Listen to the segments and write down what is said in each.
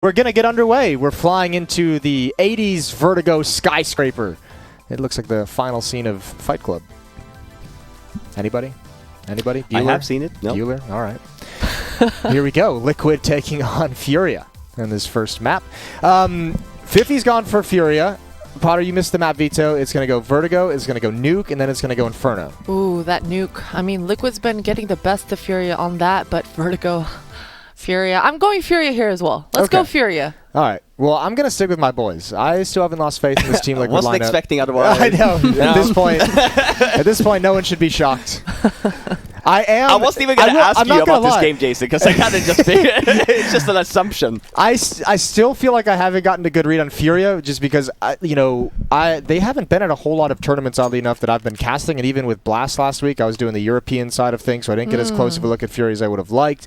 We're going to get underway. We're flying into the 80s Vertigo skyscraper. It looks like the final scene of Fight Club. Anybody? Anybody? Bueller? I have seen it. No. Bueller? All right. Here we go. Liquid taking on FURIA in this first map. 50's gone for FURIA. Potter, you missed the map veto. It's going to go Vertigo, it's going to go Nuke, and then it's going to go Inferno. Ooh, that Nuke. I mean, Liquid's been getting the best of FURIA on that, but Vertigo, FURIA. I'm going FURIA here as well. Let's go FURIA. All right. Well, I'm going to stick with my boys. I still haven't lost faith in this team. Liquid wasn't expecting otherwise. I know. At this point, no one should be shocked. I wasn't even going to ask you about this game, Jason, because I kind of just it's just an assumption. I still feel like I haven't gotten a good read on FURIA just because they haven't been at a whole lot of tournaments, oddly enough, that I've been casting. And even with Blast last week, I was doing the European side of things, so I didn't get as close of a look at FURIA as I would have liked.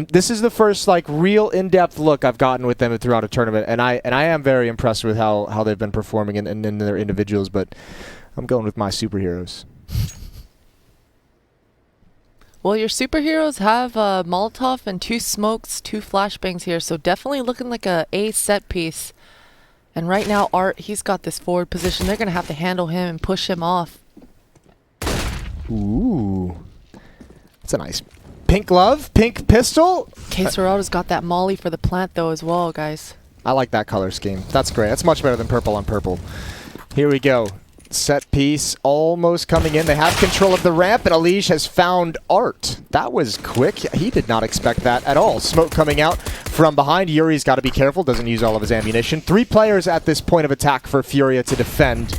This is the first real in-depth look I've gotten with them throughout a tournament, and I am very impressed with how they've been performing in their individuals. But I'm going with my superheroes. Well, your superheroes have Molotov and 2 smokes, 2 flashbangs here, so definitely looking like a set piece. And right now, Art, he's got this forward position. They're going to have to handle him and push him off. Ooh. That's a nice pink glove, pink pistol. Quesarado's got that molly for the plant, though, as well, guys. I like that color scheme. That's great. That's much better than purple on purple. Here we go. Set piece almost coming in. They have control of the ramp, and Elige has found Art. That was quick. He did not expect that at all. Smoke coming out from behind. Yuri's got to be careful. Doesn't use all of his ammunition. 3 players at this point of attack for FURIA to defend.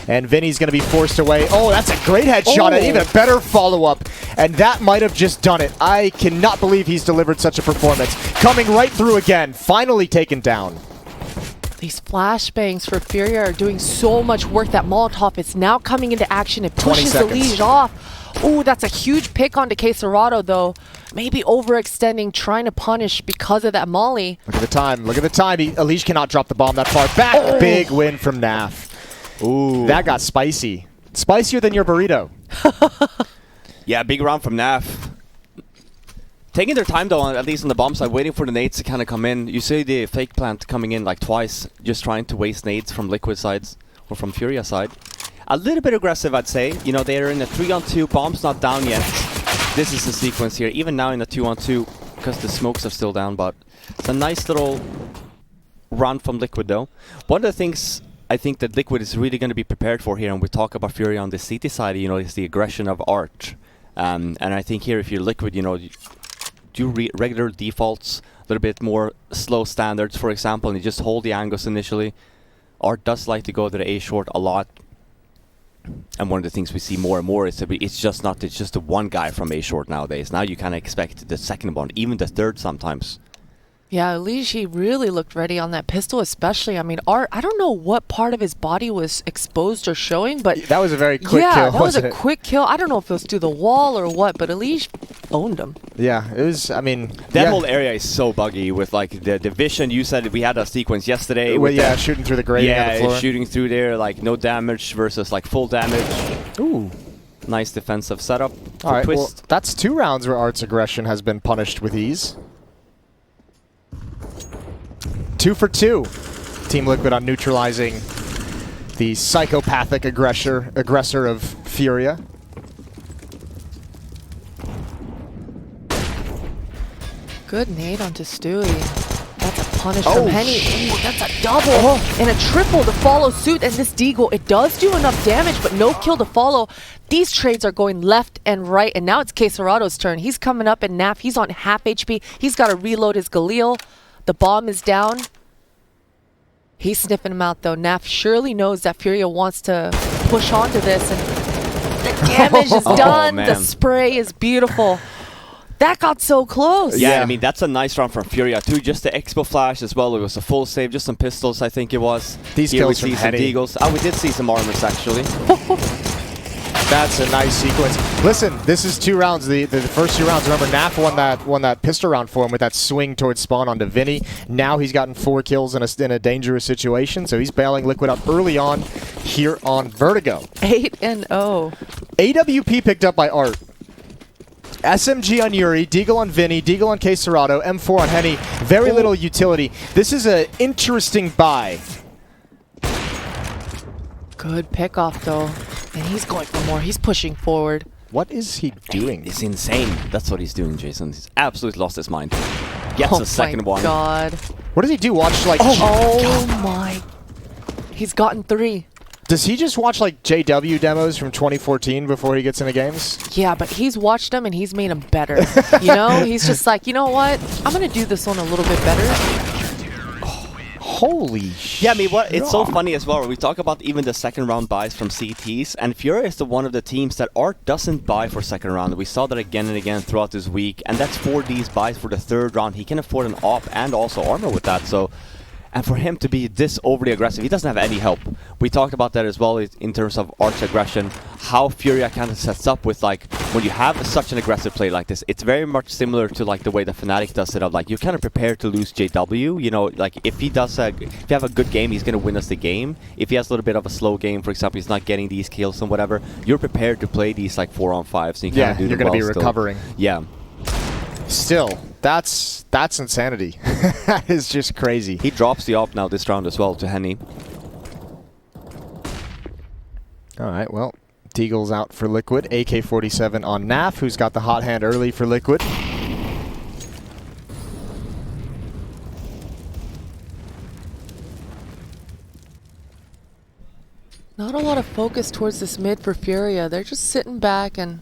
And Vinny's going to be forced away. Oh, that's a great headshot. And even a better follow-up. And that might have just done it. I cannot believe he's delivered such a performance. Coming right through again. Finally taken down. These flashbangs for FURIA are doing so much work. That Molotov is now coming into action. It pushes Elige off. Ooh, that's a huge pick onto Quesarado, though. Maybe overextending, trying to punish because of that molly. Look at the time. Look at the time. Elige cannot drop the bomb that far back. Oh. Big win from NAF. Ooh. That got spicy. Spicier than your burrito. Yeah, big round from NAF. Taking their time, though, at least on the bomb side, waiting for the nades to kind of come in. You see the fake plant coming in twice, just trying to waste nades from Liquid sides or from FURIA side. A little bit aggressive, I'd say. You know, they're in a 3-on-2, bomb's not down yet. This is the sequence here, even now in the 2-on-2, because the smokes are still down, but it's a nice little run from Liquid, though. One of the things I think that Liquid is really going to be prepared for here, and we talk about FURIA on the CT side, is the aggression of Art. And I think here, if you're Liquid, do regular defaults, a little bit more slow standards, for example, and you just hold the angles initially. Art does like to go to the A short a lot. And one of the things we see more and more is that it's just the one guy from A short nowadays. Now you kind of expect the second one, even the third sometimes. Yeah, Elige really looked ready on that pistol, especially. I mean, Art, I don't know what part of his body was exposed or showing, but that was a very quick kill. Yeah, that was a quick kill. I don't know if it was through the wall or what, but Elige owned him. Yeah, it was, I mean... That whole area is so buggy with, the vision. You said we had a sequence yesterday. Well, yeah, shooting through the grating of the floor. Shooting through there, no damage versus, full damage. Ooh. Nice defensive setup. All right, well, that's 2 rounds where Art's aggression has been punished with ease. 2 for 2. Team Liquid on neutralizing the psychopathic aggressor of FURIA. Good nade onto Stewie. That's a punish from Henny. Ooh, that's a double and a triple to follow suit. And this Deagle, it does do enough damage, but no kill to follow. These trades are going left and right, and now it's Quesarado's turn. He's coming up, and NAF, he's on half HP. He's got to reload his Galil. The bomb is down. He's sniffing him out, though. NAF surely knows that FURIA wants to push onto this, and the damage is done. The spray is beautiful. That got so close. Yeah, I mean, that's a nice round from FURIA, too. Just the Expo Flash as well. It was a full save, just some pistols, I think it was. These Here kills we from see some Henny. Deagles. Oh, we did see some armors, actually. That's a nice sequence. Listen, this is 2 rounds. The first 2 rounds. Remember, NAF won that pistol round for him with that swing towards spawn onto Vinny. Now he's gotten 4 kills in a dangerous situation, so he's bailing Liquid up early on here on Vertigo. 8-0. AWP picked up by Art. SMG on Yuri, Deagle on Vinny, Deagle on K Serato, M4 on Henny. Very little utility. This is an interesting buy. Good pickoff, though. And he's going for more. He's pushing forward. What is he doing? It's insane. That's what he's doing, Jason. He's absolutely lost his mind. Gets the second one. Oh, my God. What does he do? Watch, like... Oh, my. He's gotten 3. Does he just watch, like, JW demos from 2014 before he gets into games? Yeah, but he's watched them and he's made them better. You know? He's just like, you know what? I'm going to do this one a little bit better. Holy shit. Yeah, I mean, it's so funny as well. We talk about even the second round buys from CTs, and FURIA is one of the teams that Art doesn't buy for second round. We saw that again and again throughout this week, and that's 4D's buys for the third round. He can afford an AWP and also armor with that, so... And for him to be this overly aggressive, he doesn't have any help. We talked about that as well in terms of Art's aggression, how FURIA kind of sets up with, like, when you have such an aggressive play like this, it's very much similar to, like, the way that Fnatic does it, of, like, you kind of prepare to lose JW, you know, like, if you have a good game, he's going to win us the game. If he has a little bit of a slow game, for example, he's not getting these kills and whatever, you're prepared to play these, like, 4-on-5s. So you yeah, you're going to be recovering. Yeah. Still, that's insanity. That is just crazy. He drops the AWP now this round as well to Henny. All right, well, Deagle's out for Liquid. AK-47 on Naf, who's got the hot hand early for Liquid. Not a lot of focus towards this mid for FURIA. They're just sitting back, and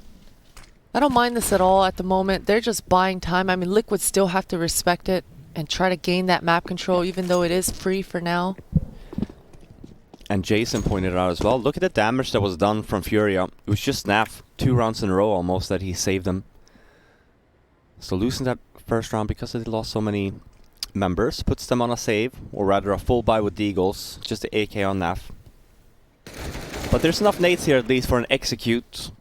I don't mind this at all at the moment. They're just buying time. I mean, Liquid still have to respect it and try to gain that map control, even though it is free for now. And Jason pointed out as well, look at the damage that was done from FURIA. It was just Naf 2 rounds in a row almost that he saved them. So losing that first round because they lost so many members puts them on a save, or rather a full buy with Deagles, just the AK on Naf. But there's enough nades here at least for an execute.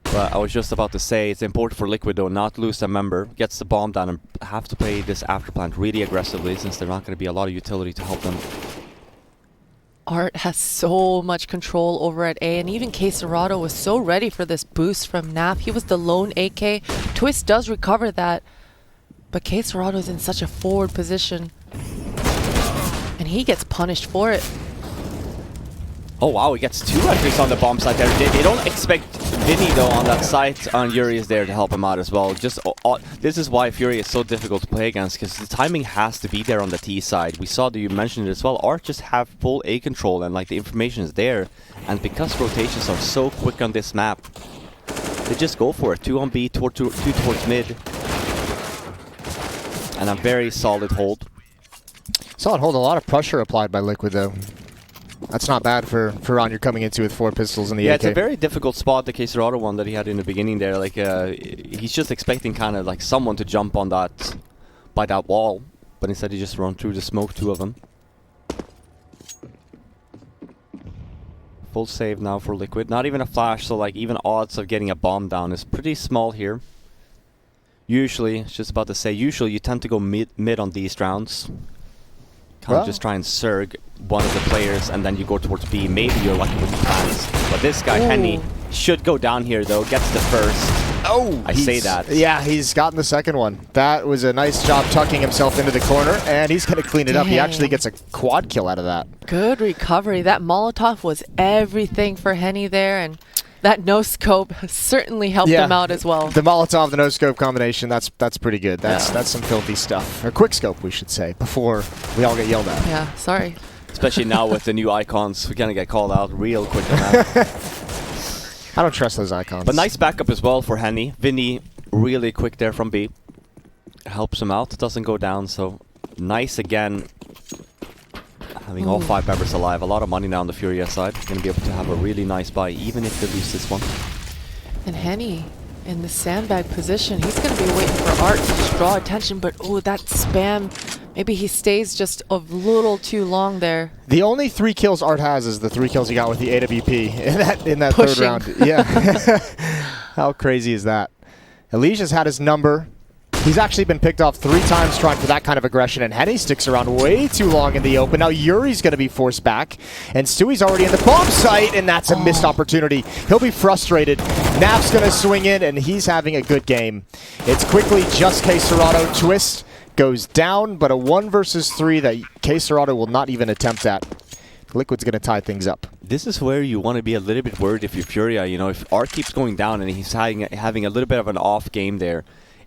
But I was just about to say, it's important for Liquid though not to lose a member, gets the bomb down and have to play this after plant really aggressively since there's not going to be a lot of utility to help them. Art has so much control over at A, and even K Serato was so ready for this boost from Naf. He was the lone AK. Twist does recover that, but K Serato is in such a forward position, and he gets punished for it. Oh wow, he gets 2 entries on the bomb site there. They don't expect Vinny though on that site, and Yuri is there to help him out as well. Just this is why FURIA is so difficult to play against, because the timing has to be there on the T side. We saw that you mentioned it as well. Art just have full A control and like the information is there, and because rotations are so quick on this map, they just go for it. 2 on B, 2 towards mid, and a very solid hold. Solid hold. A lot of pressure applied by Liquid though. That's not bad for a round you're coming into with 4 pistols in the AK. Yeah, it's a very difficult spot, the K Serato one that he had in the beginning there. Like, he's just expecting kind of like someone to jump on that, by that wall. But instead he just run through the smoke, 2 of them. Full save now for Liquid. Not even a flash, so like even odds of getting a bomb down is pretty small here. Usually, it's just about to say, usually you tend to go mid on these rounds. Kind of just try and surg one of the players, and then you go towards B. Maybe you're lucky with the plans. But this guy, Henny, should go down here, though. Gets the first. Oh! I say that. Yeah, he's gotten the second one. That was a nice job tucking himself into the corner, and he's going to clean it up. He actually gets a quad kill out of that. Good recovery. That Molotov was everything for Henny there, and that no-scope certainly helped him out as well. The Molotov, the no-scope combination, that's pretty good. That's some filthy stuff. Or quick-scope, we should say, before we all get yelled at. Yeah, sorry. Especially now with the new icons, we kind of get called out real quick on that. I don't trust those icons. But nice backup as well for Henny. Vinny, really quick there from B. Helps him out, doesn't go down, so nice again. Having all 5 members alive. A lot of money now on the FURIA side. Going to be able to have a really nice buy, even if they lose this one. And Henny in the sandbag position. He's going to be waiting for Art to just draw attention, but oh, that spam. Maybe he stays just a little too long there. The only 3 kills Art has is the 3 kills he got with the AWP in that third round. Yeah. How crazy is that? Elijah's had his number. He's actually been picked off 3 times trying for that kind of aggression, and Henny sticks around way too long in the open. Now Yuri's going to be forced back, and Stewie's already in the bomb site, and that's a missed opportunity. He'll be frustrated. Naf's going to swing in, and he's having a good game. It's quickly just K-Serrato. Twist goes down, but a 1 versus 3 that K-Serrato will not even attempt at. Liquid's going to tie things up. This is where you want to be a little bit worried if you're FURIA. You know, if Art keeps going down and he's having a little bit of an off game there,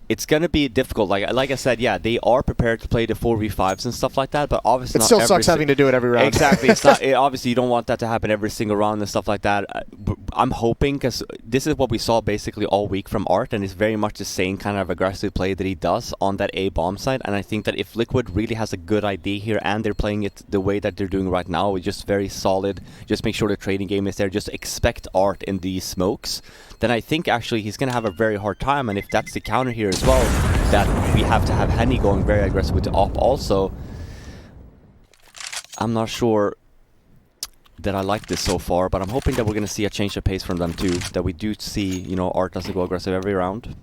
it's going to be difficult. Like I said, yeah, they are prepared to play the 4v5s and stuff like that, but obviously it still sucks having to do it every round. Exactly. It's not, obviously, you don't want that to happen every single round and stuff like that. I'm hoping, because this is what we saw basically all week from Art, and it's very much the same kind of aggressive play that he does on that A bomb side. And I think that if Liquid really has a good idea here and they're playing it the way that they're doing right now, it's just very solid, just make sure the trading game is there, just expect Art in these smokes, then I think actually he's going to have a very hard time. And if that's the counter here as well, that we have to have Henny going very aggressive with the op also, I'm not sure that I like this so far, but I'm hoping that we're going to see a change of pace from them too, that we do see, you know, Art doesn't go aggressive every round.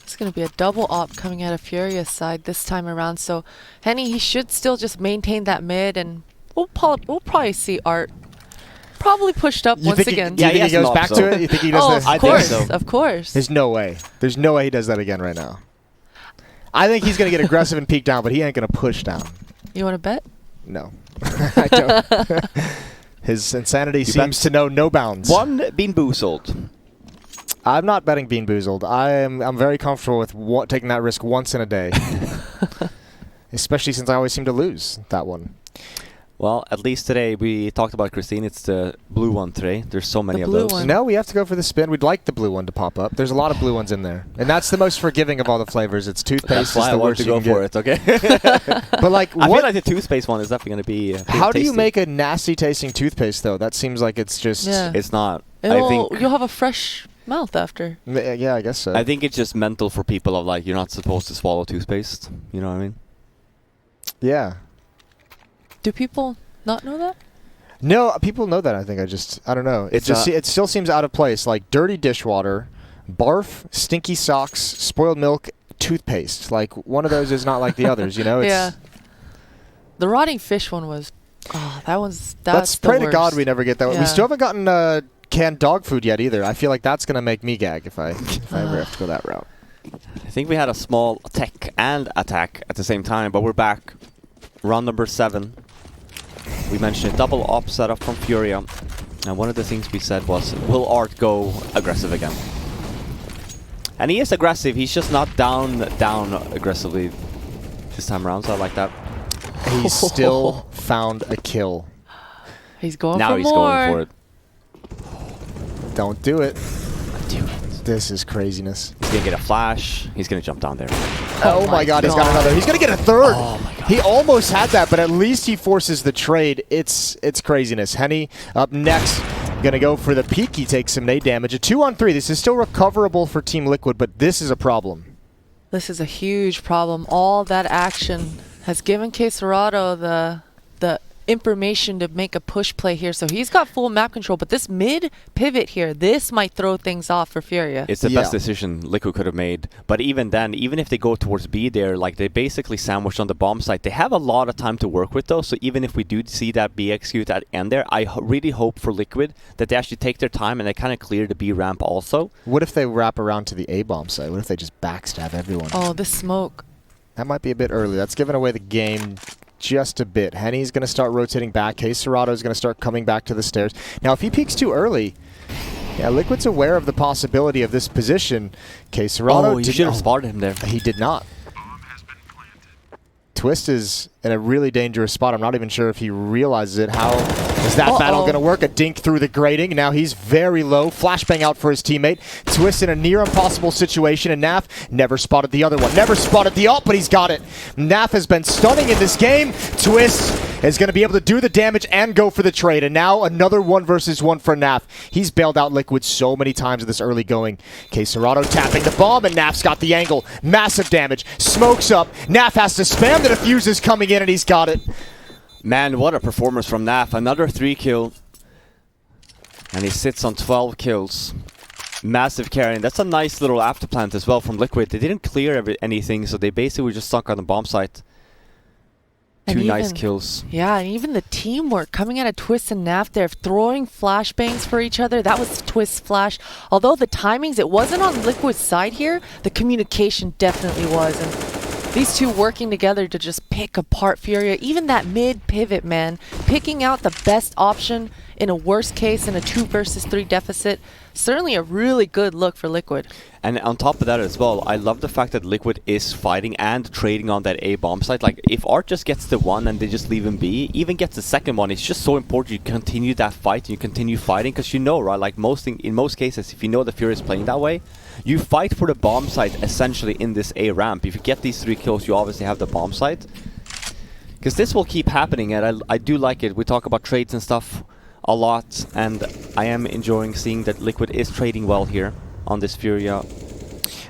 It's going to be a double op coming out of Furia's side this time around, so Henny, he should still just maintain that mid, and we'll probably see Art probably pushed up once again. Do you think he goes back to it? You think he does of course, of course. There's no way. There's no way he does that again right now. I think he's going to get aggressive and peek down, but he ain't going to push down. You want to bet? No. I don't. His insanity seems to know no bounds. One Bean Boozled. I'm not betting Bean Boozled. I'm very comfortable with taking that risk once in a day. Especially since I always seem to lose that one. Well, at least today we talked about Christine. It's the blue one today. There's so many of those. One. No, we have to go for the spin. We'd like the blue one to pop up. There's a lot of blue ones in there, and that's the most forgiving of all the flavors. It's toothpaste. That's why is the I wanted worst to you go can for get. it. Okay. But like, I feel like the toothpaste one is definitely going to be. How do you tasty. make a nasty tasting toothpaste though? That seems like it's just. Yeah. It's not. It'll, I think you'll have a fresh mouth after. Yeah, I guess so. I think it's just mental for people of like, you're not supposed to swallow toothpaste. You know what I mean? Yeah. Do people not know that? No, people know that. I think I don't know. It still seems out of place. Like dirty dishwater, barf, stinky socks, spoiled milk, toothpaste. Like one of those is not like the others. You know? It's, yeah. The rotting fish one was. Oh, that one's. Let's pray to God we never get that one. We Yeah. still haven't gotten canned dog food yet either. I feel like that's gonna make me gag if I ever have to go that route. I think we had a small tech and attack at the same time, but we're back. Round number 7. We mentioned a double op setup from FURIA, and one of the things we said was, will Art go aggressive again? And he is aggressive, he's just not down aggressively this time around, so I like that. He's still found a kill. He's going now for he's more. going for it. Don't do it. Do it. This is craziness. He's gonna get a flash, he's gonna jump down there. Oh my God, he's got another. He's gonna get a third. Oh my God. He almost had that, but at least he forces the trade. It's craziness. Henny up next, gonna go for the peek. He takes some nade damage. A 2-on-3. This is still recoverable for Team Liquid, but this is a problem. This is a huge problem. All that action has given K-Serrato the information to make a push play here, so he's got full map control, but this mid pivot here, this might throw things off for Furia. It's the best decision Liquid could have made, but even then, even if they go towards B there, like they basically sandwiched on the bomb site, they have a lot of time to work with though, so even if we do see that B execute at end there, I really hope for Liquid that they actually take their time and they kind of clear the B ramp also. What if they wrap around to the A bomb site? What if they just backstab everyone? Oh, this smoke. That might be a bit early. That's giving away the game just a bit. Henny's going to start rotating back. K-Serrato's going to start coming back to the stairs. Now, if he peeks too early, yeah, Liquid's aware of the possibility of this position. K-Serrato... Oh, you should have spotted him there. He did not. Twist is in a really dangerous spot. I'm not even sure if he realizes it. How is that battle going to work? A dink through the grating. Now he's very low. Flashbang out for his teammate. Twist in a near impossible situation, and Naf never spotted the other one. Never spotted the ult, but he's got it. Naf has been stunning in this game. Twist is going to be able to do the damage and go for the trade. And now another 1 versus 1 for Naf. He's bailed out Liquid so many times in this early going. K-Serrato tapping the bomb, and Naf's got the angle. Massive damage. Smokes up. Naf has to spam. The defuse is coming in, and he's got it. Man, what a performance from Naf. Another 3 kill. And he sits on 12 kills. Massive carry. And that's a nice little afterplant as well from Liquid. They didn't clear anything, so they basically were just stuck on the bomb site. Two nice kills. Yeah, and even the teamwork coming out of Twist and Naf there, throwing flashbangs for each other. That was Twist's flash. Although the timings, it wasn't on Liquid's side here, the communication definitely was. And these two working together to just pick apart Furia. Even that mid pivot, man. Picking out the best option in a worst case in a 2 versus 3 deficit. Certainly a really good look for Liquid. And on top of that as well, I love the fact that Liquid is fighting and trading on that A bomb site. Like, if Art just gets the one and they just leave him be, even gets the second one, it's just so important you continue that fight and you continue fighting, because you know, right, like in most cases, if you know the Fury is playing that way, you fight for the bomb site essentially in this A ramp. If you get these 3 kills, you obviously have the bomb site. Because this will keep happening, and I do like it. We talk about trades and stuff a lot, and I am enjoying seeing that Liquid is trading well here on this Furia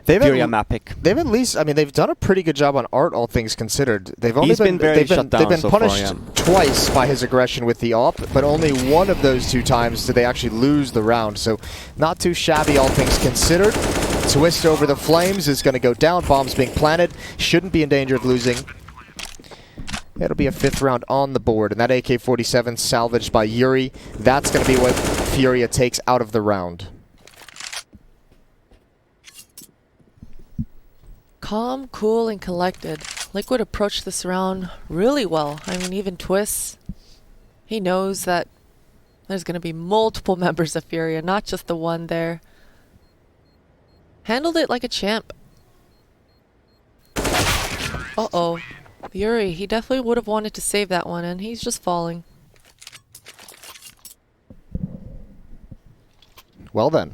map pick. They've at least, I mean, they've done a pretty good job on Art, all things considered. They've only been punished twice by his aggression with the op, but only one of those 2 times did they actually lose the round. So not too shabby, all things considered. Twist over the flames is going to go down. Bombs being planted. Shouldn't be in danger of losing. It'll be a 5th round on the board, and that AK-47 salvaged by Yuri. That's going to be what Furia takes out of the round. Calm, cool, and collected. Liquid approached this round really well. I mean, even Twist, he knows that there's going to be multiple members of Furia, not just the one there. Handled it like a champ. Uh-oh. Yuri, he definitely would have wanted to save that one, and he's just falling. Well then.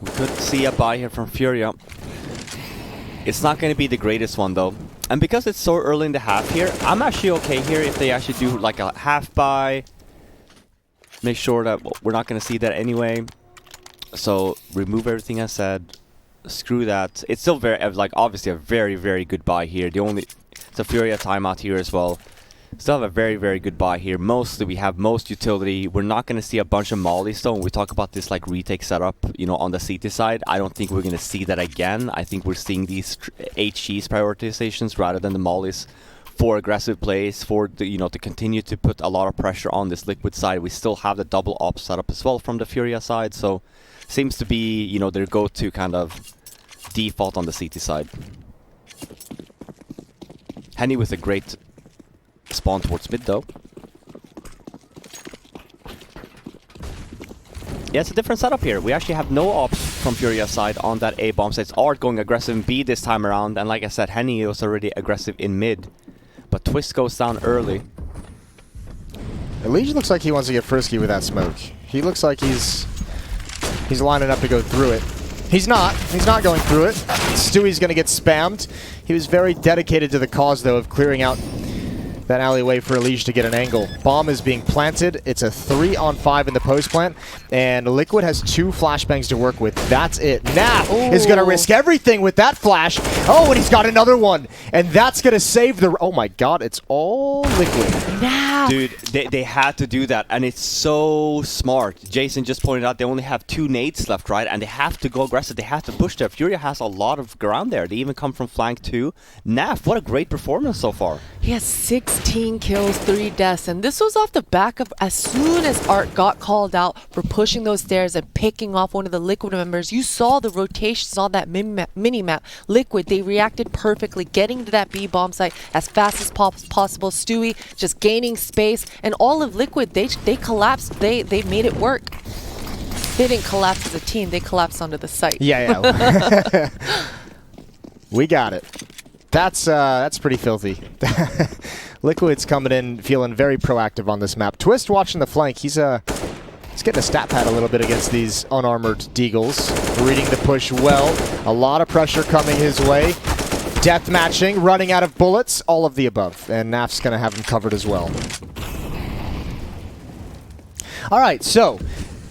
We could see a buy here from Furia. It's not going to be the greatest one, though. And because it's so early in the half here, I'm actually okay here if they actually do like a half buy. Make sure that we're not going to see that anyway. So remove everything I said. Screw that. It's still very, like, obviously a very, very good buy here. It's a Furia timeout here as well. Still have a very, very good buy here. Mostly, we have most utility. We're not going to see a bunch of mollies, though. When we talk about this, like, retake setup, you know, on the CT side, I don't think we're going to see that again. I think we're seeing these HG's prioritizations rather than the mollies for aggressive plays, for the, you know, to continue to put a lot of pressure on this Liquid side. We still have the double op setup as well from the Furia side, so seems to be, you know, their go-to kind of default on the CT side. Henny with a great spawn towards mid, though. Yeah, it's a different setup here. We actually have no ops from Furia's side on that A bomb site. It's Art going aggressive in B this time around, and like I said, Henny was already aggressive in mid. But Twist goes down early. Elige looks like he wants to get frisky with that smoke. He looks like he's lining up to go through it. He's not going through it. Stewie's going to get spammed. He was very dedicated to the cause, though, of clearing out that alleyway for Elige to get an angle. Bomb is being planted. It's a 3-on-5 in the post plant, and Liquid has 2 flashbangs to work with. That's it. Naf is going to risk everything with that flash. Oh, and he's got another one, and that's going to save the... Oh my god, it's all Liquid. Naf! Dude, they had to do that, and it's so smart. Jason just pointed out they only have 2 nades left, right? And they have to go aggressive. They have to push there. Furia has a lot of ground there. They even come from flank 2. Naf, what a great performance so far. He has 16 kills, 3 deaths, and this was off the back of as soon as Art got called out for pushing those stairs and picking off one of the Liquid members. You saw the rotations on that mini-map. Liquid, they reacted perfectly, getting to that B bomb site as fast as possible. Stewie just gaining space, and all of Liquid, they collapsed. They made it work. They didn't collapse as a team, they collapsed onto the site. Yeah. We got it. That's pretty filthy. Liquid's coming in feeling very proactive on this map. Twist watching the flank. He's getting a stat pad a little bit against these unarmored Deagles. Reading the push well. A lot of pressure coming his way. Death matching, running out of bullets, all of the above. And Naf's going to have him covered as well. All right, so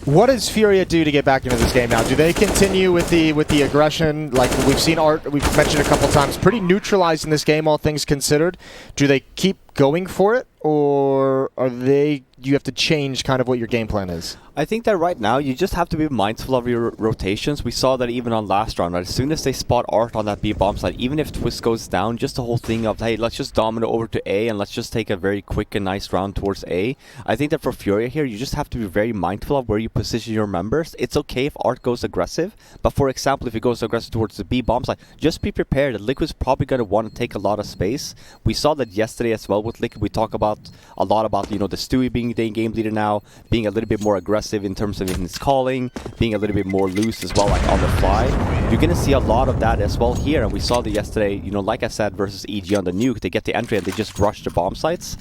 what does Furia do to get back into this game now? Do they continue with the aggression? Like we've seen Art, we've mentioned a couple times, pretty neutralized in this game, all things considered. Do they keep going for it, or are they? You have to change kind of what your game plan is. I think that right now you just have to be mindful of your rotations. We saw that even on last round, right? As soon as they spot Art on that B bomb side, even if Twist goes down, just the whole thing of, hey, let's just dominate over to A and let's just take a very quick and nice round towards A. I think that for Furia here, you just have to be very mindful of where you position your members. It's okay if Art goes aggressive, but for example, if he goes aggressive towards the B bomb side, just be prepared that Liquid's probably going to want to take a lot of space. We saw that yesterday as well with Liquid. We talk about a lot about, you know, the Stewie being the game leader now, being a little bit more aggressive in terms of his calling, being a little bit more loose as well, like on the fly. You're going to see a lot of that as well here, and we saw that yesterday, you know, like I said, versus EG on the nuke, they get the entry and they just rush the bomb sites.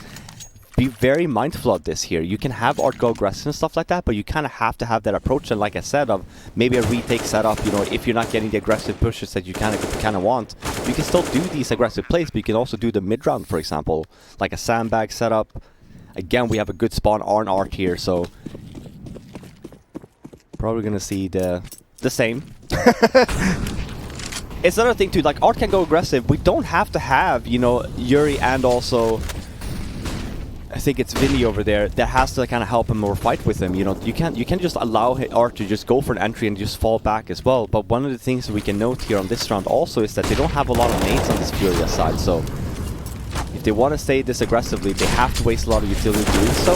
Be very mindful of this here. You can have Art go aggressive and stuff like that, but you kind of have to have that approach, and like I said, of maybe a retake setup, you know, if you're not getting the aggressive pushes that you kind of want, you can still do these aggressive plays, but you can also do the mid-round, for example, like a sandbag setup. Again, we have a good spawn on Art here, so probably gonna see the same. It's another thing too, like Art can go aggressive. We don't have to have, you know, Yuri and also I think it's Vinny over there that has to kind of help him or fight with him. You know, you can't just allow Art to just go for an entry and just fall back as well. But one of the things that we can note here on this round also is that they don't have a lot of nades on this Furia side, so if they want to stay this aggressively, they have to waste a lot of utility doing so.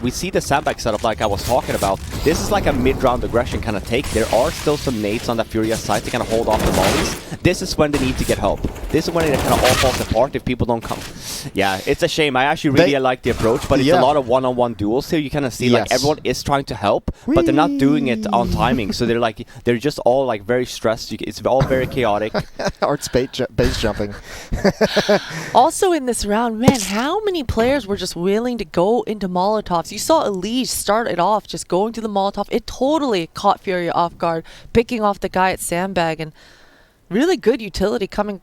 We see the sandbag setup like I was talking about. This is like a mid-round aggression kind of take. There are still some nades on the Furia side to kind of hold off the mollies. This is when they need to get help. This is when it kind of all falls apart if people don't come. Yeah, it's a shame. I actually really like the approach, but it's a lot of one-on-one duels here. You kind of see like everyone is trying to help, but they're not doing it on timing. So they're just all like very stressed. It's all very chaotic. Art's base jumping. Also in this round, man, how many players were just willing to go into Molotovs? You saw Elise start it off just going to the Molotov. It totally caught Furia off guard, picking off the guy at Sandbag, and really good utility coming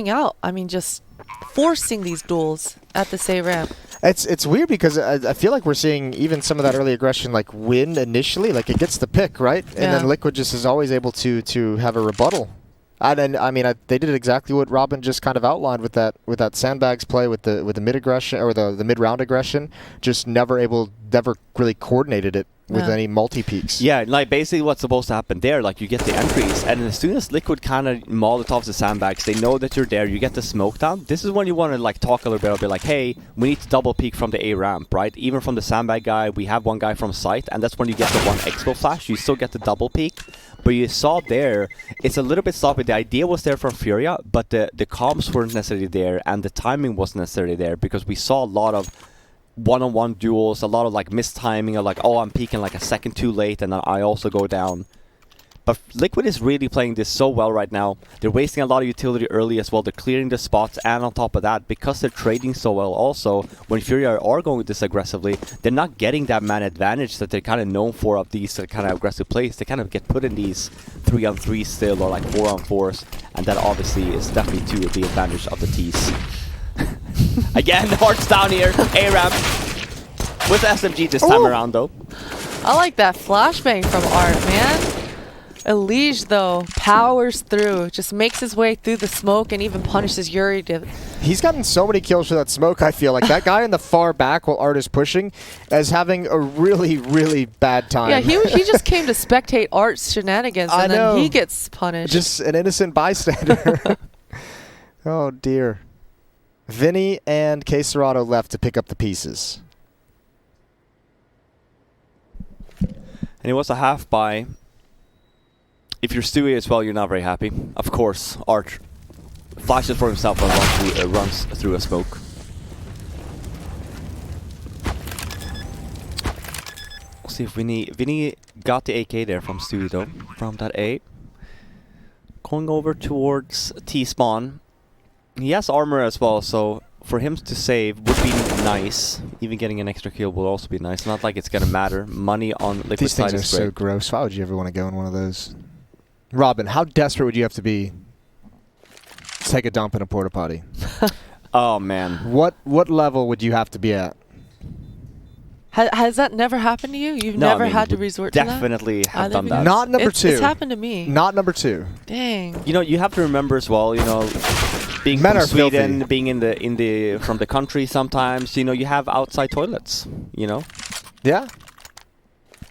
out. I mean, just forcing these duels at the say ramp. It's weird because I feel like we're seeing even some of that early aggression like win initially, like it gets the pick, right? And then Liquid just is always able to have a rebuttal. And I mean, they did exactly what Robin just kind of outlined with that sandbags play with the mid aggression or the mid round aggression. Just never really coordinated it with any multi peaks. Yeah, like basically what's supposed to happen there, like you get the entries, and as soon as Liquid kind of Molotovs the sandbags, they know that you're there. You get the smoke down. This is when you want to like talk a little bit like, hey, we need to double peek from the A ramp, right? Even from the sandbag guy, we have one guy from site, and that's when you get the one expo flash. You still get the double peek. But you saw there, it's a little bit sloppy. The idea was there from Furia, but the comms weren't necessarily there, and the timing wasn't necessarily there, because we saw a lot of one-on-one duels, a lot of like mistiming, of like, oh, I'm peeking like a second too late, and then I also go down. But Liquid is really playing this so well right now. They're wasting a lot of utility early as well. They're clearing the spots, and on top of that, because they're trading so well also, when Furia are going this aggressively, they're not getting that man advantage that they're kind of known for of these kind of aggressive plays. They kind of get put in these 3-on-3 still, or like 4-on-4s, and that obviously is definitely to the advantage of the T's. Again, Hearts down here, A-ramp, with SMG this time around though. I like that flashbang from Art, man. Elige, though, powers through, just makes his way through the smoke and even punishes Yuri. He's gotten so many kills for that smoke, I feel. Like, that guy in the far back while Art is pushing is having a really, really bad time. Yeah, he just came to spectate Art's shenanigans, and then he gets punished. Just an innocent bystander. Oh, dear. Vinny and K Serrato left to pick up the pieces. And it was a half buy. If you're Stewie as well, you're not very happy. Of course, Art flashes for himself and runs through a smoke. We'll see if Vinny got the AK there from Stewie though, from that A. Going over towards T-spawn. He has armor as well, so for him to save would be nice. Even getting an extra kill will also be nice. Not like it's gonna matter. Money on Liquid These side things are is great. so gross. Why would you ever want to go in one of those? Robin, how desperate would you have to be to take a dump in a porta potty? Oh man. What level would you have to be at? Has that never happened to you? You've never had to resort to that? Definitely have done that. Not number two. It's happened to me. Not number two. Dang. You know, you have to remember as well, you know, being Men from are Sweden, filthy. being in the from the country sometimes, you know, you have outside toilets, you know. Yeah.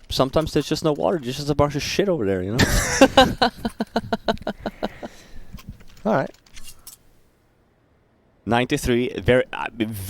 Sometimes there's just no water, there's just a bunch of shit over there, you know. All right. 93, very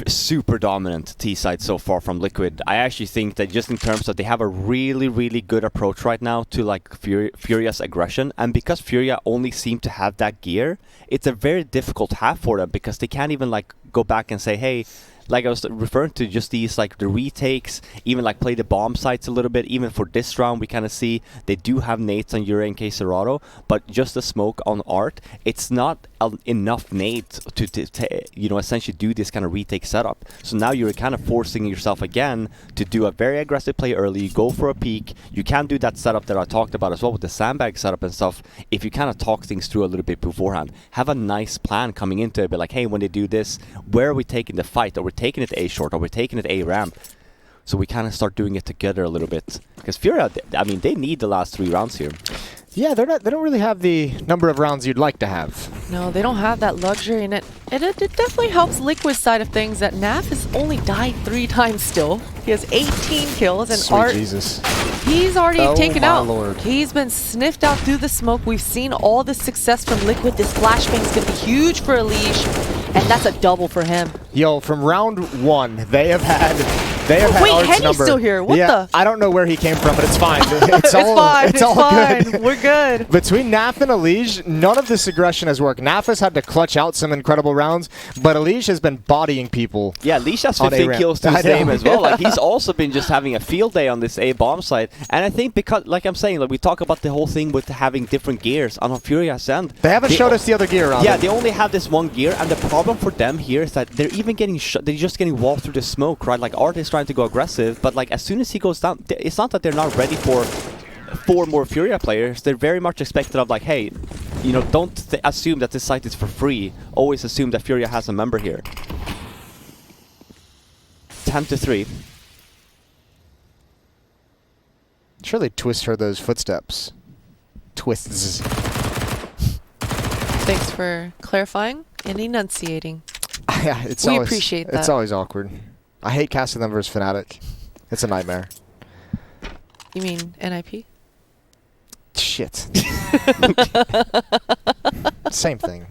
super dominant T side so far from Liquid. I actually think that just in terms of they have a really, really good approach right now to like Furia's aggression, and because Furia only seem to have that gear, it's a very difficult half for them because they can't even like go back and say, hey, like I was referring to, just these like the retakes, even like play the bomb sites a little bit. Even for this round, we kind of see they do have nades on Yuri and Serato, but just the smoke on Art, it's not enough nades to you know, essentially do this kind of retake setup. So now you're kind of forcing yourself again to do a very aggressive play early. You go for a peek. You can do that setup that I talked about as well with the sandbag setup and stuff. If you kind of talk things through a little bit beforehand, have a nice plan coming into it. Be like, hey, when they do this, where are we taking the fight? Are we taking it A short? Are we taking it A ramp? So we kind of start doing it together a little bit. Because Furia, I mean, they need the last 3 rounds here. Yeah, they don't really have the number of rounds you'd like to have. No, they don't have that luxury, and it definitely helps Liquid's side of things that Naf has only died 3 times still. He has 18 kills, and Sweet Art, Jesus. he's already Oh taken my out. Lord. He's been sniffed out through the smoke. We've seen all the success from Liquid. This flashbang is going to be huge for Alish, and that's a double for him. Yo, from round 1, they have had Wait, Art's Henny's number. still here. What yeah, the? I don't know where he came from, but it's fine. It's all, fine. It's all fine. good. We're good. Between Naf and Elige, none of this aggression has worked. Naf has had to clutch out some incredible rounds, but Elige has been bodying people. Yeah, Leash has On 15 A-ramp. kills to his I know. name as well. Like, he's also been just having a field day on this A bomb site. And I think because, like I'm saying, like we talk about the whole thing with having different gears on Furia's end. They haven't showed us the other gear on Yeah, it. they only have this one gear, and the problem for them here is that they're even getting they're just getting walled through the smoke, right? Like, Art is trying to go aggressive, but like as soon as he goes down, it's not that they're not ready for 4 more Furia players. They're very much expected of like, hey, you know, don't assume that this site is for free. Always assume that Furia has a member here. 10-3. Surely Twist heard those footsteps. Twists. Thanks for clarifying and enunciating. Yeah, it's We always, appreciate It's that. always awkward. I hate casting them versus Fnatic. It's a nightmare. You mean NIP? Shit. Same thing.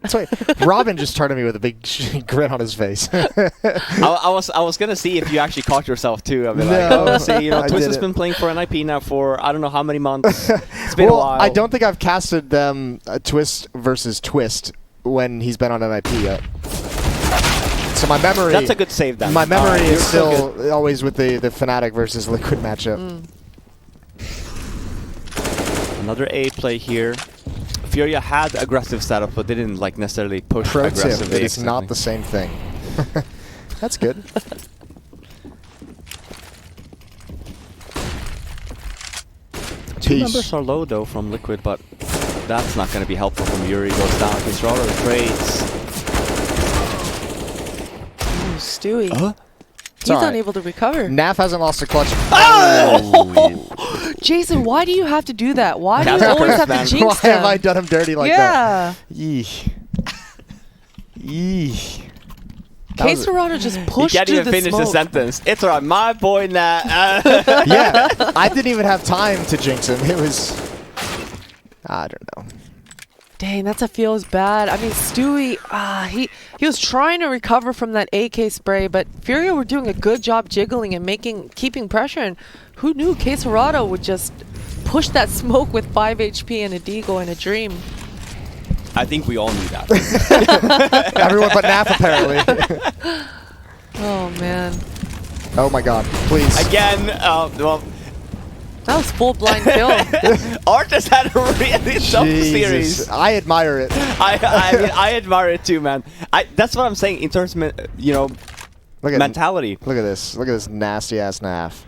That's why Robin just turned to me with a big grin on his face. I was gonna see if you actually caught yourself too. I mean, like, No, oh, see, you know, I Twist has didn't. been playing for NIP now for I don't know how many months. It's been a Well, while. I don't think I've casted them Twist versus Twist when he's been on NIP yet. So my memory. That's a good save then. My memory Alright, is you're so still always with the Fnatic versus Liquid matchup. good. Another A play here. Furia had aggressive setup, but they didn't like necessarily push Pro tip: aggressively. it is not the same thing. That's good. Two numbers are low though from Liquid, but that's not going to be helpful from Yuri. Goes down. Controller trades. Ooh, Stewie. Huh? He's alright. unable to recover. Naf hasn't lost a clutch. Jason, why do you have to do that? Why do you That's always first, have to man. jinx Why them? have I done him dirty like yeah. that? Yeesh. Yeesh. That Case was- Serrano just You pushed can't through even the finish smoke. the sentence. It's alright, my boy Nat. Yeah, I didn't even have time to jinx him. It was, I don't know. Dang, that's a feels bad. I mean, Stewie, he was trying to recover from that AK spray, but Furia were doing a good job jiggling and keeping pressure. And who knew Case Serrano would just push that smoke with 5 HP and a Deagle and a Dream. I think we all knew that. Everyone but Naf apparently. Oh man, Oh my god, please. Again, well, that was full blind kill. Art has had a really tough series. Jesus. I admire it. I mean, I admire it too, man. That's what I'm saying in terms of, you know, Look at mentality. Look at this. Look at this nasty ass Naf.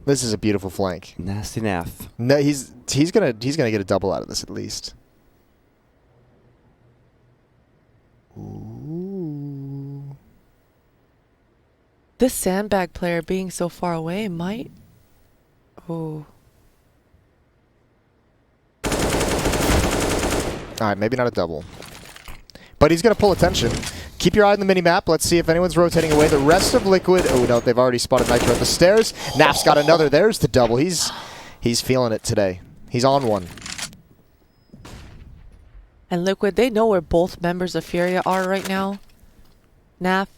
This is a beautiful flank. Nasty Nath. No, he's gonna get a double out of this at least. Ooh. This sandbag player being so far away might. Oh. All right, maybe not a double. But he's going to pull attention. Keep your eye on the mini-map. Let's see if anyone's rotating away. The rest of Liquid... Oh, no, they've already spotted Nitro at the stairs. Naf's got another. There's the double. He's feeling it today. He's on one. And Liquid, they know where both members of FURIA are right now. Naf,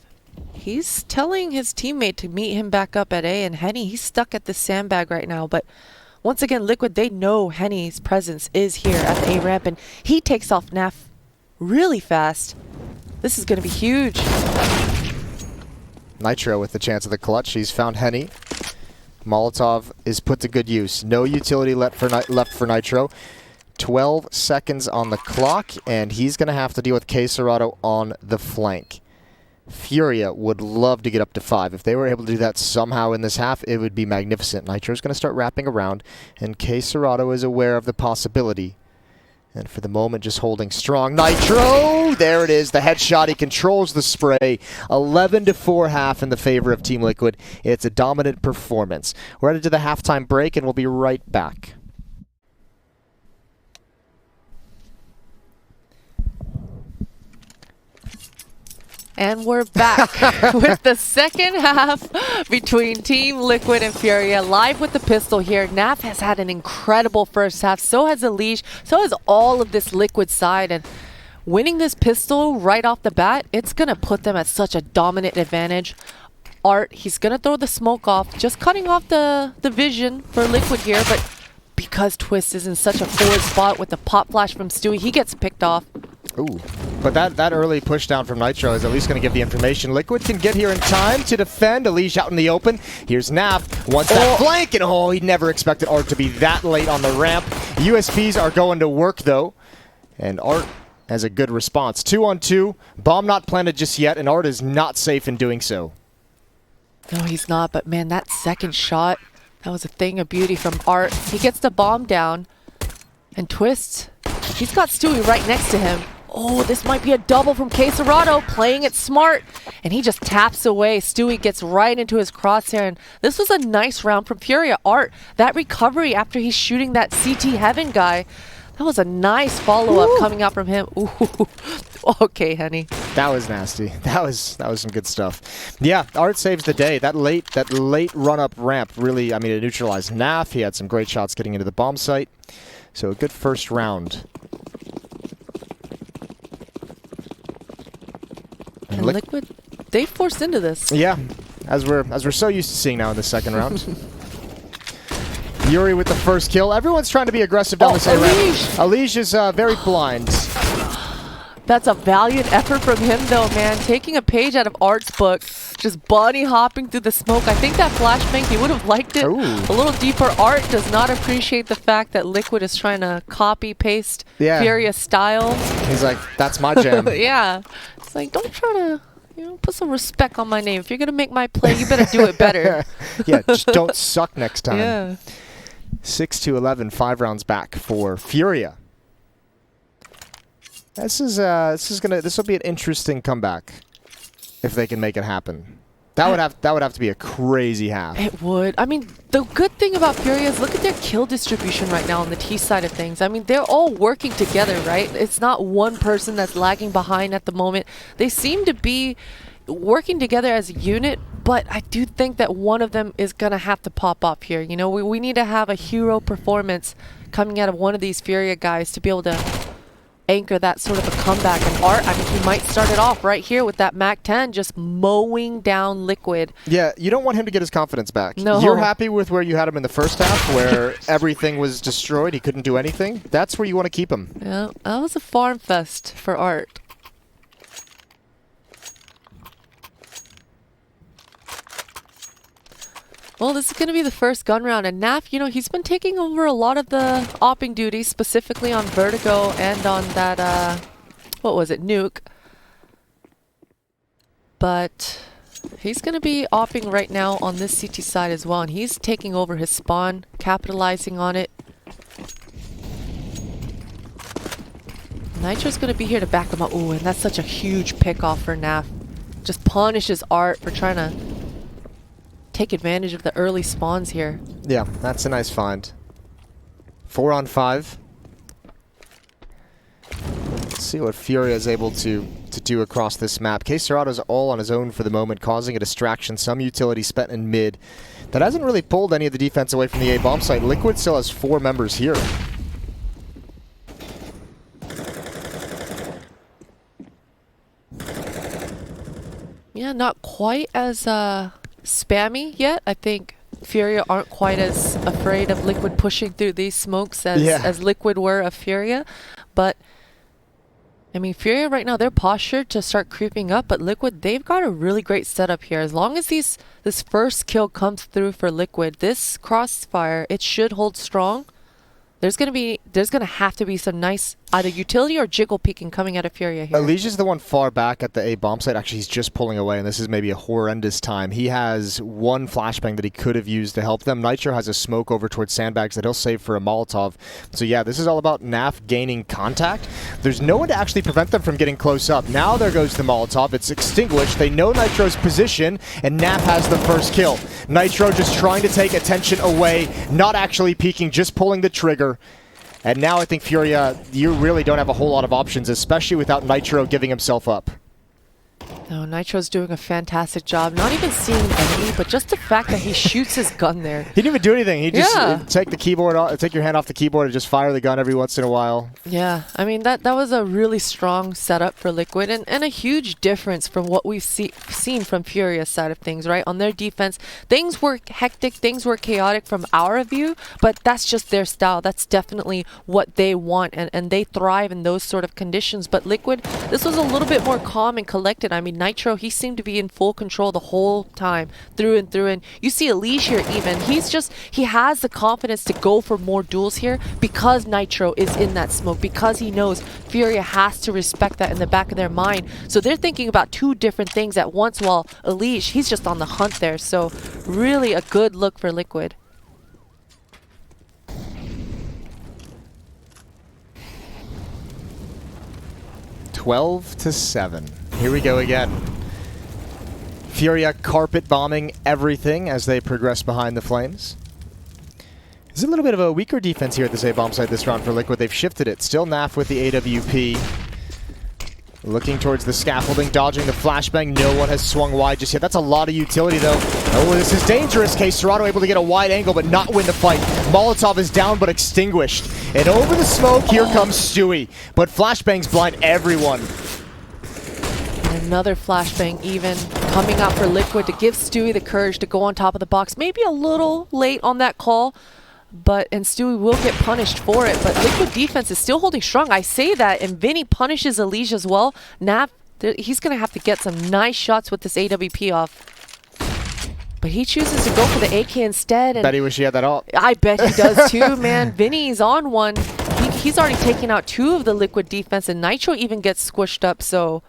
he's telling his teammate to meet him back up at A, and Henny, he's stuck at the sandbag right now. But once again, Liquid, they know Henny's presence is here at the A ramp, and he takes off Naf really fast. This is going to be huge. Nitro with the chance of the clutch. He's found Henny. Molotov is put to good use. No utility left for Nitro. 12 seconds on the clock, and he's going to have to deal with K Serato on the flank. FURIA would love to get up to 5. If they were able to do that somehow in this half, it would be magnificent. Nitro's going to start wrapping around, and K Serato is aware of the possibility. And for the moment, just holding strong. Nitro! There it is, the headshot. He controls the spray. 11-4 half in the favor of Team Liquid. It's a dominant performance. We're headed to the halftime break, and we'll be right back. And we're back with the second half between Team Liquid and FURIA. Live with the pistol here. Naf has had an incredible first half. So has Elish. So has all of this Liquid side. And winning this pistol right off the bat, it's going to put them at such a dominant advantage. Art, he's going to throw the smoke off. Just cutting off the vision for Liquid here. But because Twist is in such a forward spot with the pop flash from Stewie, he gets picked off. Ooh, but that early push down from Nitro is at least going to give the information. Liquid can get here in time to defend. Elish out in the open. Here's Naf. Wants that flank, and he never expected Art to be that late on the ramp. USPs are going to work, though, and Art has a good response. 2-on-2. Bomb not planted just yet, and Art is not safe in doing so. No, he's not, but man, that second shot, that was a thing of beauty from Art. He gets the bomb down, and Twist, he's got Stewie right next to him. Oh, this might be a double from K Serato, playing it smart. And he just taps away. Stewie gets right into his crosshair. And this was a nice round from FURIA. Art, that recovery after he's shooting that CT Heaven guy, that was a nice follow-up coming out from him. Ooh, okay, Henny. That was nasty. That was some good stuff. Yeah, Art saves the day. That late run-up ramp really, I mean, it neutralized Naf. He had some great shots getting into the bomb site. So a good first round. And Liquid, they forced into this. Yeah, as we're so used to seeing now in the second round. Yuri with the first kill. Everyone's trying to be aggressive down this A ramp. Elish is very blind. That's a valiant effort from him, though, man. Taking a page out of Art's book, just bunny hopping through the smoke. I think that flashbang, he would have liked it a little deeper. Art does not appreciate the fact that Liquid is trying to copy-paste FURIA style. He's like, that's my jam. Yeah. It's like, don't try to, put some respect on my name. If you're going to make my play, you better do it better. Yeah, just don't suck next time. Yeah. 6-11, 5 rounds back for FURIA. This will be an interesting comeback if they can make it happen. That would have to be a crazy half. It would. I mean, the good thing about FURIA is look at their kill distribution right now on the T side of things. I mean, they're all working together, right? It's not one person that's lagging behind at the moment. They seem to be working together as a unit, but I do think that one of them is going to have to pop up here. We need to have a hero performance coming out of one of these FURIA guys to be able to anchor that sort of a comeback. And Art, I mean, he might start it off right here with that MAC-10 just mowing down Liquid. Yeah, you don't want him to get his confidence back. No. You're happy with where you had him in the first half where everything was destroyed, he couldn't do anything. That's where you want to keep him. Yeah, that was a farm fest for Art. Well, this is going to be the first gun round, and Naf, he's been taking over a lot of the opping duties, specifically on Vertigo and on that, what was it, Nuke. But he's going to be opping right now on this CT side as well, and he's taking over his spawn, capitalizing on it. Nitro's going to be here to back him up. Ooh, and that's such a huge pick-off for Naf. Just punishes Art for trying to take advantage of the early spawns here. Yeah, that's a nice find. 4-on-5. see what FURIA is able to do across this map. Serato's all on his own for the moment, causing a distraction. Some utility spent in mid. That hasn't really pulled any of the defense away from the A bomb site. Liquid still has 4 members here. Yeah, not quite as spammy yet. I think FURIA aren't quite as afraid of Liquid pushing through these smokes as Liquid were of FURIA. But, I mean, FURIA right now, they're postured to start creeping up, but Liquid, they've got a really great setup here. As long as this first kill comes through for Liquid, this crossfire, it should hold strong. There's gonna have to be some nice either utility or jiggle peeking coming out of FURIA here. Alicia's the one far back at the A bomb site. Actually, he's just pulling away, and this is maybe a horrendous time. He has one flashbang that he could have used to help them. Nitro has a smoke over towards sandbags that he'll save for a Molotov. So yeah, this is all about NAF gaining contact. There's no one to actually prevent them from getting close up. Now there goes the Molotov. It's extinguished. They know Nitro's position, and NAF has the first kill. Nitro just trying to take attention away, not actually peeking, just pulling the trigger. And now I think FURIA, you really don't have a whole lot of options, especially without Nitro giving himself up. No, Nitro's doing a fantastic job. Not even seeing an enemy, but just the fact that he shoots his gun there. He didn't even do anything. He just take the keyboard off, take your hand off the keyboard and just fire the gun every once in a while. Yeah, I mean, that was a really strong setup for Liquid and a huge difference from what we've seen from FURIA's side of things, right? On their defense, things were hectic, things were chaotic from our view, but that's just their style. That's definitely what they want, and they thrive in those sort of conditions. But Liquid, this was a little bit more calm and collected. I mean, Nitro, he seemed to be in full control the whole time, through and through. And you see Elish here even. He has the confidence to go for more duels here because Nitro is in that smoke, because he knows FURIA has to respect that in the back of their mind. So they're thinking about 2 different things at once while Elish, he's just on the hunt there. So really a good look for Liquid. (12-7). Here we go again. FURIA carpet bombing everything as they progress behind the flames. It's a little bit of a weaker defense here at this A bomb site this round for Liquid. They've shifted it. Still NAF with the AWP. Looking towards the scaffolding, dodging the flashbang. No one has swung wide just yet. That's a lot of utility, though. Oh, this is dangerous. Serато able to get a wide angle, but not win the fight. Molotov is down, but extinguished. And over the smoke, here comes Stewie. But flashbangs blind everyone. And another flashbang even coming out for Liquid to give Stewie the courage to go on top of the box. Maybe a little late on that call, and Stewie will get punished for it. But Liquid defense is still holding strong. I say that, and Vinny punishes Elish as well. Naf, he's going to have to get some nice shots with this AWP off. But he chooses to go for the AK instead. And bet he wish he had that all. I bet he does too, man. Vinny's on one. He's already taken out 2 of the Liquid defense, and Nitro even gets squished up, so...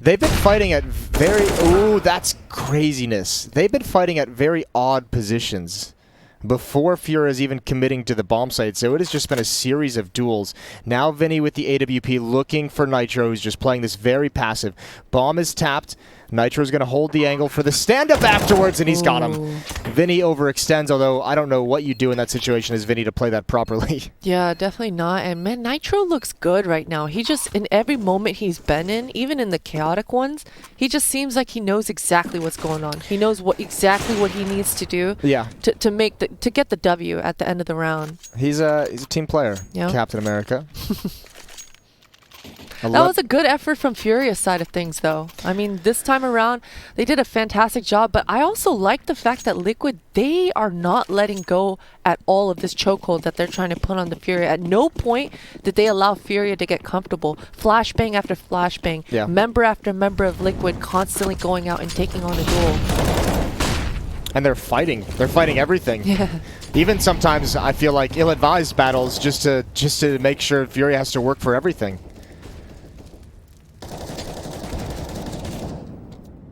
They've been fighting at very... Ooh, that's craziness. They've been fighting at very odd positions before FURIA is even committing to the bomb site, so it has just been a series of duels. Now Vinny with the AWP looking for Nitro, who's just playing this very passive. Bomb is tapped. Nitro's going to hold the angle for the stand-up afterwards, and he's got him. Vinny overextends, although I don't know what you do in that situation as Vinny to play that properly. Yeah, definitely not. And man, Nitro looks good right now. He just, in every moment he's been in, even in the chaotic ones, he just seems like he knows exactly what's going on. He knows exactly what he needs to do to get the W at the end of the round. He's a team player, yep. Captain America. That was a good effort from FURIA's side of things, though. I mean, this time around, they did a fantastic job, but I also like the fact that Liquid, they are not letting go at all of this chokehold that they're trying to put on the FURIA. At no point did they allow FURIA to get comfortable. Flashbang after flashbang, member after member of Liquid constantly going out and taking on a duel. And they're fighting. They're fighting everything. Yeah. Even sometimes I feel like ill-advised battles just to make sure FURIA has to work for everything.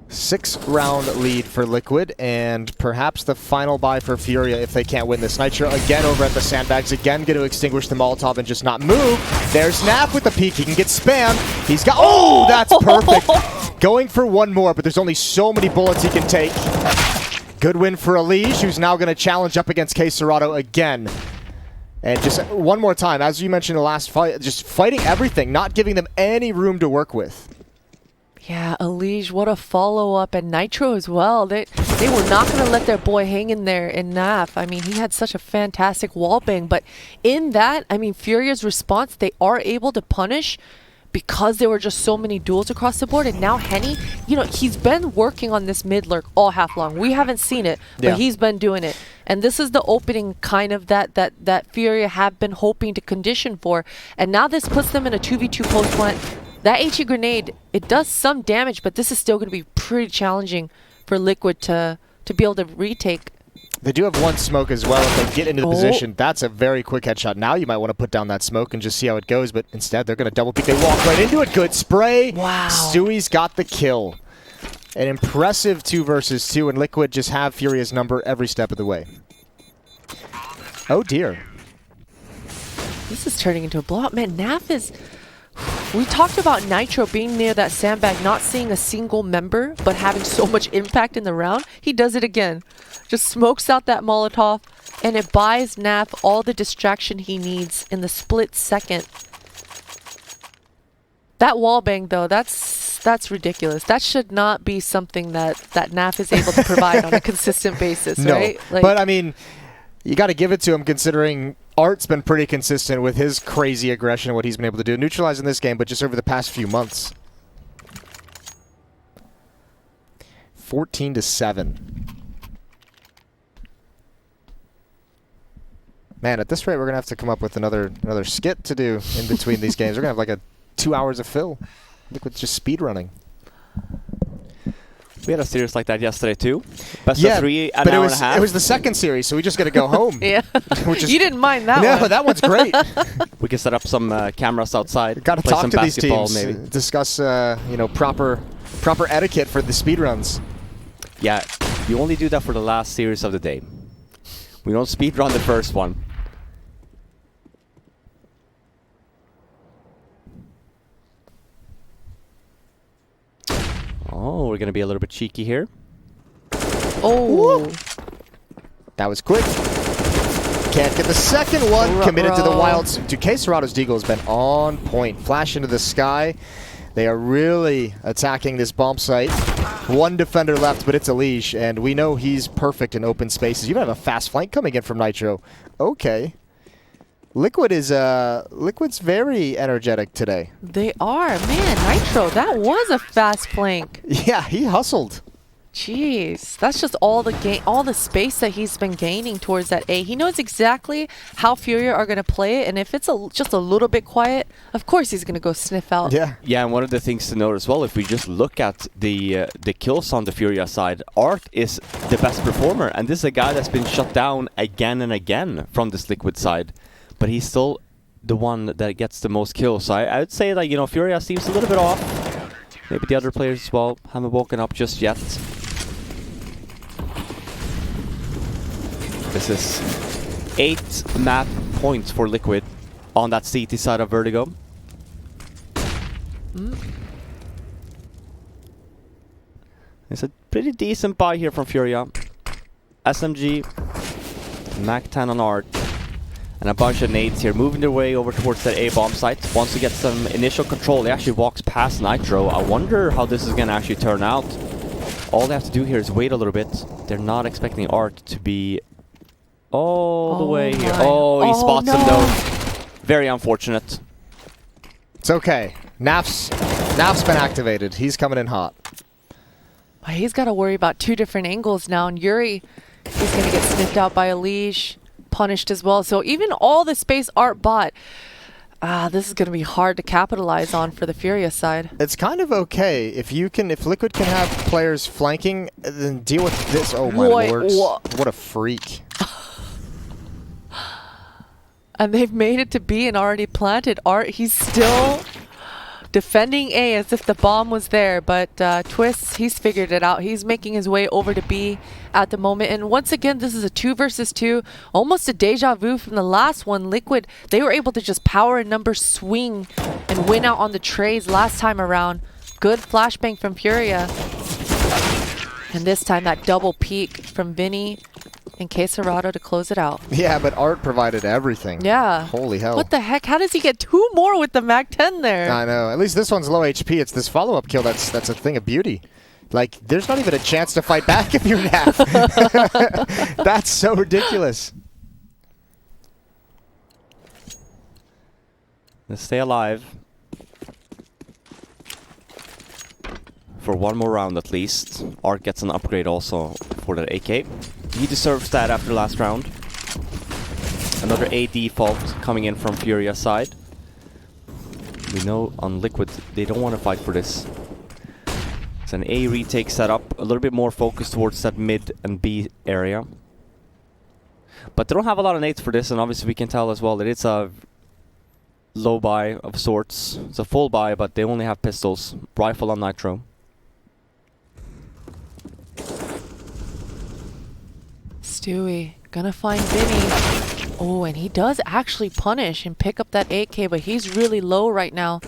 6-round lead for Liquid, and perhaps the final buy for FURIA if they can't win this. Nitro again over at the sandbags, again going to extinguish the Molotov and just not move. There's Naf with the peek. He can get spammed. He's got... Oh, that's perfect. Going for one more, but there's only so many bullets he can take. Good win for Elish, who's now going to challenge up against Serато again. And just one more time, as you mentioned in the last fight, just fighting everything, not giving them any room to work with. Yeah, Elige, what a follow-up, and Nitro as well. They were not going to let their boy hang in there in NAF. I mean, he had such a fantastic wallbang, but in that, I mean, Furia's response, they are able to punish because there were just so many duels across the board. And now Henny, you know, he's been working on this mid lurk all half long. We haven't seen it, but he's been doing it. And this is the opening kind of that Furia have been hoping to condition for. And now this puts them in a 2v2 post plant. That HE grenade, it does some damage, but this is still going to be pretty challenging for Liquid to be able to retake. They do have one smoke as well if they get into the position. That's a very quick headshot. Now you might want to put down that smoke and just see how it goes, but instead they're going to double peek. They walk right into it. Good spray. Wow. Stewie's got the kill. An impressive 2 versus 2, and Liquid just have Furia's number every step of the way. Oh dear. This is turning into a blowout. Man, NAF is... We talked about Nitro being near that sandbag, not seeing a single member, but having so much impact in the round. He does it again. Just smokes out that Molotov, and it buys NAF all the distraction he needs in the split second. That wallbang, though, that's ridiculous. That should not be something that NAF is able to provide on a consistent basis, right? Like, but I mean, you got to give it to him considering Art's been pretty consistent with his crazy aggression and what he's been able to do, neutralizing this game, but just over the past few months. 14-7. Man, at this rate, we're going to have to come up with another skit to do in between these games. We're going to have like 2 hours of fill. Liquid's just speed running. We had a series like that yesterday too. Best of 3, an hour and a half. It was the second series, so we just got to go home. Yeah. You didn't mind that one. No, that one's great. We can set up some cameras outside. Got to play talk some to these basketball, teams, maybe. discuss proper etiquette for the speed runs. Yeah, you only do that for the last series of the day. We don't speed run the first one. Oh, we're going to be a little bit cheeky here. Oh. Woo. That was quick. Can't get the second one. Committed to the wilds. Dude, K-Serato's Deagle has been on point. Flash into the sky. They are really attacking this bomb site. One defender left, but it's Elige, and we know he's perfect in open spaces. You even have a fast flank coming in from Nitro. Okay. Liquid's very energetic today. They are. Man, Nitro, that was a fast flank. Yeah, he hustled. Jeez, that's just all the space that he's been gaining towards that A. He knows exactly how Furia are going to play it, and if it's just a little bit quiet, of course he's going to go sniff out. Yeah. Yeah, and one of the things to note as well, if we just look at the kills on the Furia side, Art is the best performer, and this is a guy that's been shut down again and again from this Liquid side, but he's still the one that gets the most kills. So I would say that, you know, Furia seems a little bit off. Maybe the other players as well haven't woken up just yet. This is 8 map points for Liquid on that CT side of Vertigo. It's a pretty decent buy here from Furia. SMG, MAC-10 on Art, and a bunch of nades here, moving their way over towards that A-bomb site. Once they get some initial control, they actually walks past Nitro. I wonder how this is going to actually turn out. All they have to do here is wait a little bit. They're not expecting Art to be all the way here. Oh, he spots him though. Very unfortunate. It's okay. Naf's been activated. He's coming in hot. He's got to worry about 2 different angles now, and Yuri is going to get sniffed out by Elige, punished as well. So even all the space Art bought, this is going to be hard to capitalize on for the Furia side. It's kind of okay if Liquid can have players flanking, then deal with this. Oh my lord! What a freak! And they've made it to B and already planted. Art, he's still defending A as if the bomb was there, but Twist, he's figured it out. He's making his way over to B at the moment. And once again, this is a 2 versus 2, almost a deja vu from the last one. Liquid, they were able to just power and number swing and win out on the trades last time around. Good flashbang from Furia. And this time that double peek from Vinny. in case Serrato to close it out. Yeah, but Art provided everything. Yeah. Holy hell. What the heck? How does he get 2 more with the Mag-10 there? I know. At least this one's low HP. It's this follow-up kill that's a thing of beauty. Like, there's not even a chance to fight back if you're Naf. That's so ridiculous. Let's stay alive. For one more round at least. Art gets an upgrade also for that AK. He deserves that after last round. Another A default coming in from FURIA's side. We know on Liquid they don't want to fight for this. It's an A retake setup, a little bit more focused towards that mid and B area. But they don't have a lot of nades for this, and obviously we can tell as well that it's a low buy of sorts. It's a full buy, but they only have pistols. Rifle on Nitro. Stewie gonna find Vinny. Oh, and he does actually punish and pick up that 8K, but he's really low right now.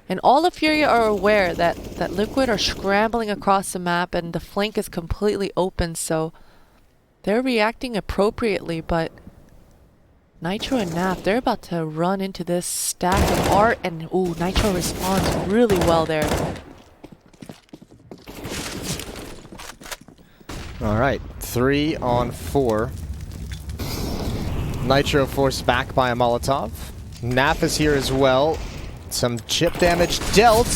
And all of FURIA are aware that Liquid are scrambling across the map and the flank is completely open, so they're reacting appropriately, but Nitro and Naf, they're about to run into this stack of Art, and ooh, Nitro responds really well there. All right, 3 on 4. Nitro forced back by a Molotov. Naf is here as well. Some chip damage dealt.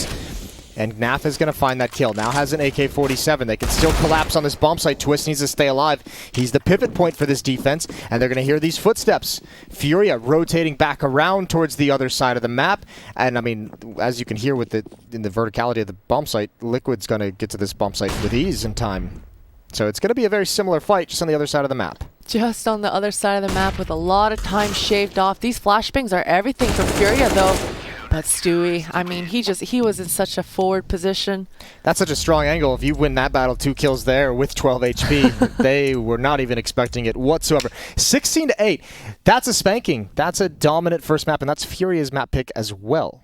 And Naf is going to find that kill. Now has an AK-47. They can still collapse on this bomb site. Twist needs to stay alive. He's the pivot point for this defense, and they're going to hear these footsteps. FURIA rotating back around towards the other side of the map. And, I mean, as you can hear with in the verticality of the bomb site, Liquid's going to get to this bomb site with ease in time. So it's going to be a very similar fight, just on the other side of the map. Just on the other side of the map with a lot of time shaved off. These flashbangs are everything for FURIA, though. But Stewie, I mean, he was in such a forward position. That's such a strong angle. If you win that battle, 2 kills there with 12 HP, they were not even expecting it whatsoever. 16-8. That's a spanking. That's a dominant first map, and that's FURIA's map pick as well.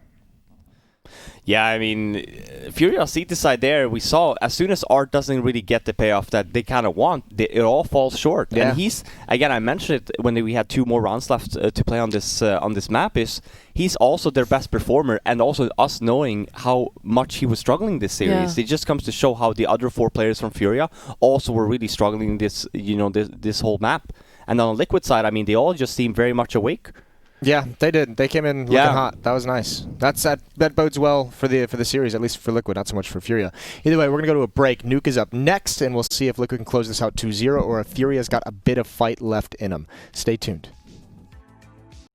Yeah, I mean, FURIA on CT side there, we saw as soon as Art doesn't really get the payoff that they kind of want, it all falls short. Yeah. And he's, again, I mentioned it when we had 2 more rounds left to play on this map, is he's also their best performer, and also us knowing how much he was struggling this series. Yeah. It just comes to show how the other 4 players from FURIA also were really struggling this, this whole map. And on the Liquid side, I mean, they all just seem very much awake. Yeah, they did. They came in looking hot. That was nice. That bodes well for the series, at least for Liquid, not so much for FURIA. Either way, we're going to go to a break. Nuke is up next, and we'll see if Liquid can close this out 2-0 or if FURIA's got a bit of fight left in them. Stay tuned.